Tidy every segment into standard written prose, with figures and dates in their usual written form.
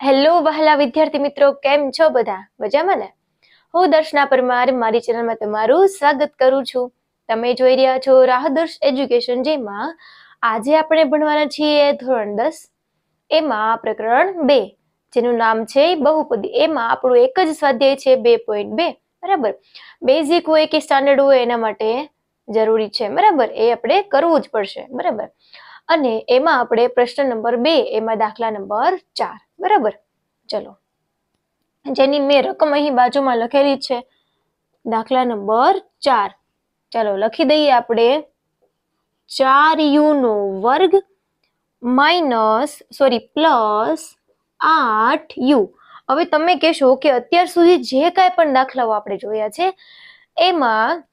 Hello વહાલા વિદ્યાર્થી મિત્રો, કેમ છો બધા? મજામાં ને? હું દર્શના પરમાર મારી ચેનલમાં તમારું સ્વાગત કરું છું. તમે જોઈ રહ્યા છો રાહદર્શ એજ્યુકેશન, જેમાં આજે આપણે ભણવાના છીએ ધોરણ 10, એમાં પ્રકરણ 2, જેનું નામ છે બહુપદી. એમાં આપણું એક જ સ્વાધ્યાય છે 2.2. બરાબર, બેઝિક હોય કે સ્ટાન્ડર્ડ હોય એના માટે જરૂરી છે. બરાબર, એ આપણે કરવું જ પડશે. બરાબર, અને એમાં આપણે પ્રશ્ન નંબર 2, એમાં દાખલા નંબર 4. બરાબર, ચલો, જેની મેં રકમ અહીં બાજુમાં લખેલી છે, દાખલા નંબર 4. ચાલો લખી દઈએ આપણે. 4u નો વર્ગ પ્લસ 8u. હવે તમે કહેશો કે અત્યાર સુધી જે કાંઈ પણ દાખલાઓ આપણે જોયા છે એમાં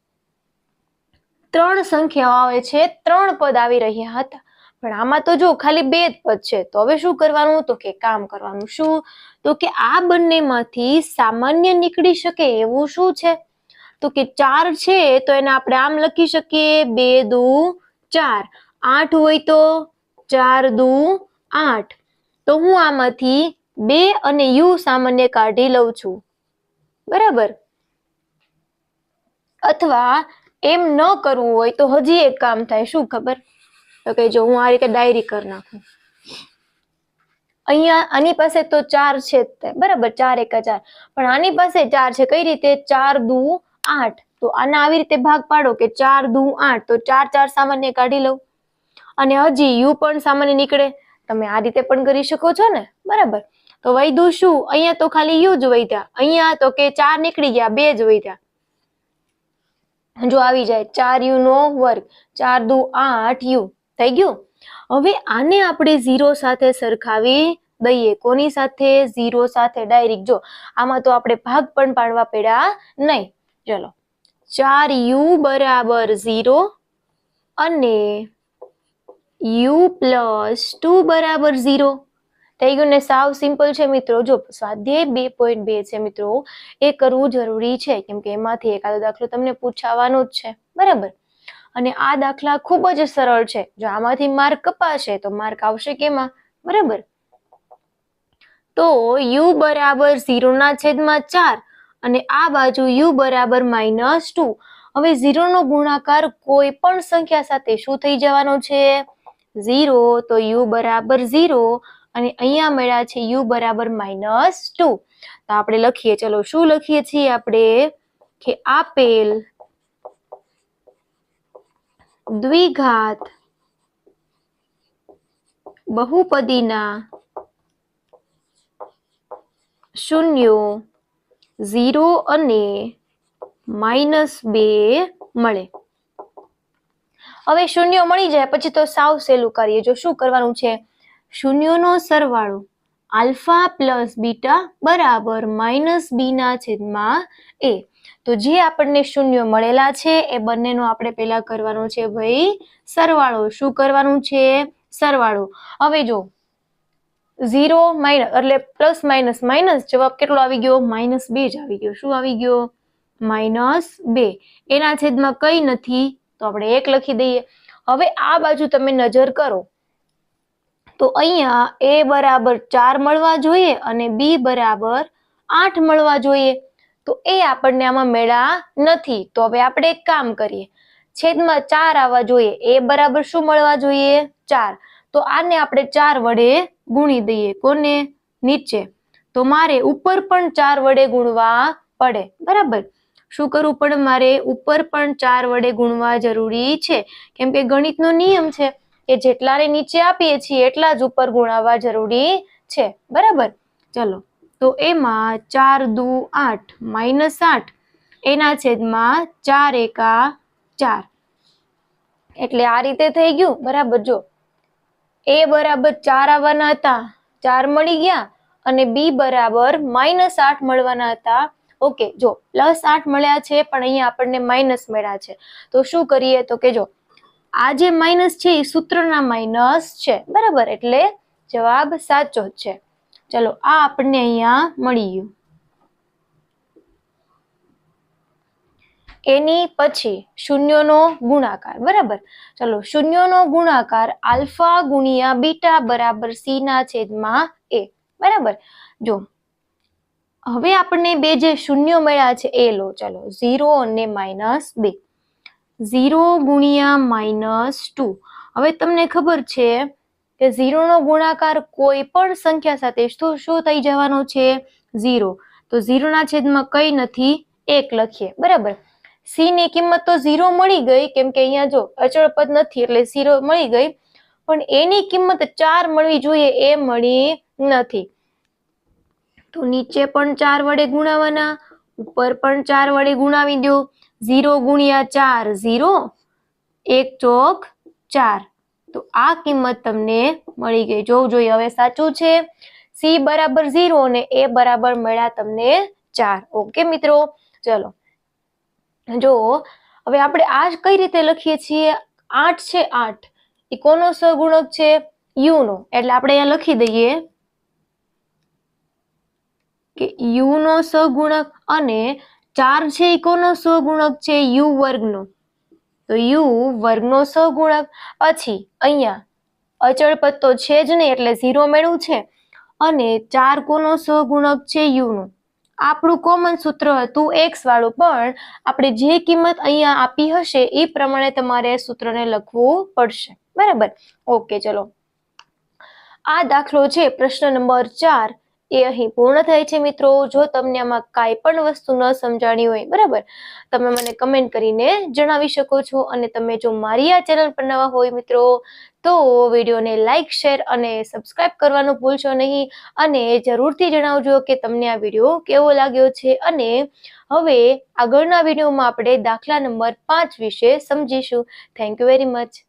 3 સંખ્યાઓ આવે છે, 3 પદ આવી રહ્યા હતા. પણ આમાં તો જો ખાલી 2 જ પદ છે. તો હવે શું કરવાનું? તો કે કામ કરવાનું. શું? તો કે આ બંનેમાંથી સામાન્ય નીકળી શકે એવું શું છે? તો કે 4 છે તો એને આપણે આમ લખી શકીએ, 2 દુ 4. 8 હોય તો 4 દુ 8. તો હું આમાંથી 2 અને u સામાન્ય કાઢી લઉં છું. બરાબર, અથવા એમ ન કરવું હોય તો હજી એક કામ થાય. શું ખબર? તો કે જો હું આ રીતે ડાયરી કરી નાખું. અહીંયા આની પાસે તો 4 છે જ તે. બરાબર, 4 એકા 4. પણ આની પાસે 4 છે. કઈ રીતે? 4 દુ 8. તો આના આવી રીતે ભાગ પાડો કે 4 દુ 8. તો 4 4 સામાન્ય કાઢી લઉં અને હજી u પણ સામાન્ય નીકળે. તમે આ રીતે પણ કરી શકો છો ને. બરાબર, તો વધ્યું શું? અહીંયા તો ખાલી u જ વધ્યા. અહીંયા તો કે 4 નીકળી ગયા, 2 જ વધ્યા. જો આવી જાય 4u નો વર્ગ, 4 દુ 8u થઈ ગયું. હવે આને આપણે 0 સાથે સરખાવી દઈએ. કોની સાથે? 0 સાથે. ડાયરેક્ટ જો આમાં તો આપણે ભાગ પણ પાડવા પડ્યા નહીં. ચલો, 4u બરાબર 0 અને u પ્લસ 2 બરાબર 0 થઈ ગયું ને. સાવ સિમ્પલ છે મિત્રો. જો સ્વાધ્યાય 2.2 છે મિત્રો, એ કરવું જરૂરી છે, કેમ કે એમાંથી એકાદો દાખલો તમને પૂછાવાનો જ છે. બરાબર, અને આ દાખલા ખૂબ જ સરળ છે. જો આમાંથી માર્ક કપાશે તો માર્ક આવશે કેમાં? બરાબર, તો u બરાબર 0 ના છેદમાં 4 અને આ બાજુ u બરાબર -2. હવે 0 નો ગુણાકાર કોઈ પણ સંખ્યા સાથે શું થઈ જવાનો છે? 0. તો u બરાબર 0 અને અહીંયા મળ્યા છે u બરાબર -2. તો આપણે લખીએ. ચલો, શું લખીએ છીએ આપણે? કે આપેલ દ્વિઘાત બહુપદીના શૂન્યો 0 અને -2 મળે. હવે શૂન્યો મળી જાય પછી તો સાવ સહેલું કરીએ. જો શું કરવાનું છે? શૂન્યોનો સરવાળો આલ્ફા પ્લસ બીટા બરાબર -b ના છેદમાં a. તો જે આપણને શૂન્યો મળેલા છે એ બંનેનો આપણે પહેલા કરવાનો છે ભાઈ સરવાળો. શું કરવાનું છે? સરવાળો. હવે જો 0 માઇનસ એટલે પ્લસ માઇનસ માઇનસ, જવાબ કેટલો આવી ગયો? -2 જ આવી ગયો. શું આવી ગયો? -2. એના છેદમાં કઈ નથી તો આપણે 1 લખી દઈએ. હવે આ બાજુ તમે નજર કરો તો અહીંયા a બરાબર 4 મળવા જોઈએ અને b બરાબર 8 મળવા જોઈએ. તો એ આપણને આમાં મળ્યા નથી. તો હવે આપણે એક કામ કરીએ, છેદમાં 4 આવવા જોઈએ. a બરાબર શું મળવા જોઈએ? 4. તો આને આપણે 4 વડે ગુણી દઈએ. કોને? નીચે. તો મારે ઉપર પણ 4 વડે ગુણવા પડે. બરાબર, શું કરવું પડે? મારે ઉપર પણ 4 વડે ગુણવા જરૂરી છે, કેમ કે ગણિતનો નિયમ છે કે જેટલાને નીચે આપીએ છીએ એટલા જ ઉપર ગુણાવવા જરૂરી છે. બરાબર, ચલો, તો એમાં 4 દુ 8 -8 એના છેદમાં 4 એકા 4. એટલે આ રીતે થઈ ગયું. બરાબર, જો a બરાબર 4 આવવાના હતા, 4 મળી ગયા, અને b બરાબર -8 મળવાના હતા. ઓકે, જો +8 મળ્યા છે પણ અહીંયા આપણને માઇનસ મળ્યા છે. તો શું કરીએ? તો કે જો આ જે માઇનસ છે એ સૂત્રના માઇનસ છે. બરાબર, એટલે જવાબ સાચો જ છે. ચલો, આ આપણને અહીંયા મળી ગયું. એની પછી શૂન્યોનો ગુણાકાર. બરાબર, ચલો, શૂન્યોનો ગુણાકાર આલ્ફા ગુણ્યા બીટા બરાબર c ના છેદમાં a. બરાબર. જો હવે આપણને બે જે શૂન્યો મળ્યા છે એ લો. ચાલો 0 અને -2. 0 ગુણ્યા -2. હવે તમને ખબર છે કે 0 નો ગુણાકાર કોઈ પણ સંખ્યા સાથે શું થઈ જવાનો છે? 0. તો 0 ના છેદમાં કઈ નથી, 1 લખીએ. બરાબર. સી ની કિંમત તો 0 મળી ગઈ, કેમ કે અહીંયા જો અચળ પદ નથી એટલે 0 મળી ગઈ, પણ એની કિંમત 4 મળવી જોઈએ, એ મળી નથી. તો નીચે પણ 4 વડે ગુણાવાના, ઉપર પણ 4 વડે ગુણાવી દો. 0 ગુણ્યા 4 0, 1 ચોક 4. તો આ કિંમત તમને મળી ગઈ. જોવું જોઈએ હવે સાચું છે. સી બરાબર 0 અને એ બરાબર મળ્યા તમને 4. ઓકે મિત્રો, ચલો જો હવે આપણે આ કઈ રીતે લખીએ છીએ? 8 છે 8, એ કોનો સહગુણક છે? You know. એટલે આપણે અહીંયા લખી દઈએ કે યુ નો સહગુણક, અને 4 છે એ કોનો સહગુણક છે? યુ વર્ગનો. તો યુ વર્ગનો સહગુણક. પછી અહીંયા અચળ પદ તો છે જ નહીં એટલે 0 મેળવું છે, અને 4 કોનો સહગુણક છે? You know. આપણું કોમન સૂત્ર હતું x વાળું, પણ આપણે જે કિંમત અહીંયા આપી હશે એ પ્રમાણે તમારે સૂત્રને લખવું પડશે. બરાબર. ઓકે, ચલો આ દાખલો છે પ્રશ્ન નંબર 4 એ અહીં પૂર્ણ થાય છે મિત્રો. જો તમને આમાં કાંઈ પણ વસ્તુ ન સમજાણી હોય, બરાબર, તમે મને કમેન્ટ કરીને જણાવી શકો છો. અને તમે જો મારી આ ચેનલ પર નવા હોય મિત્રો, તો વિડીયોને લાઈક, શેર અને સબસ્ક્રાઇબ કરવાનું ભૂલશો નહીં. અને જરૂરથી જણાવજો કે તમને આ વિડીયો કેવો લાગ્યો છે. અને હવે આગળના વિડીયોમાં આપણે દાખલા નંબર 5 વિશે સમજીશું. Thank you very much.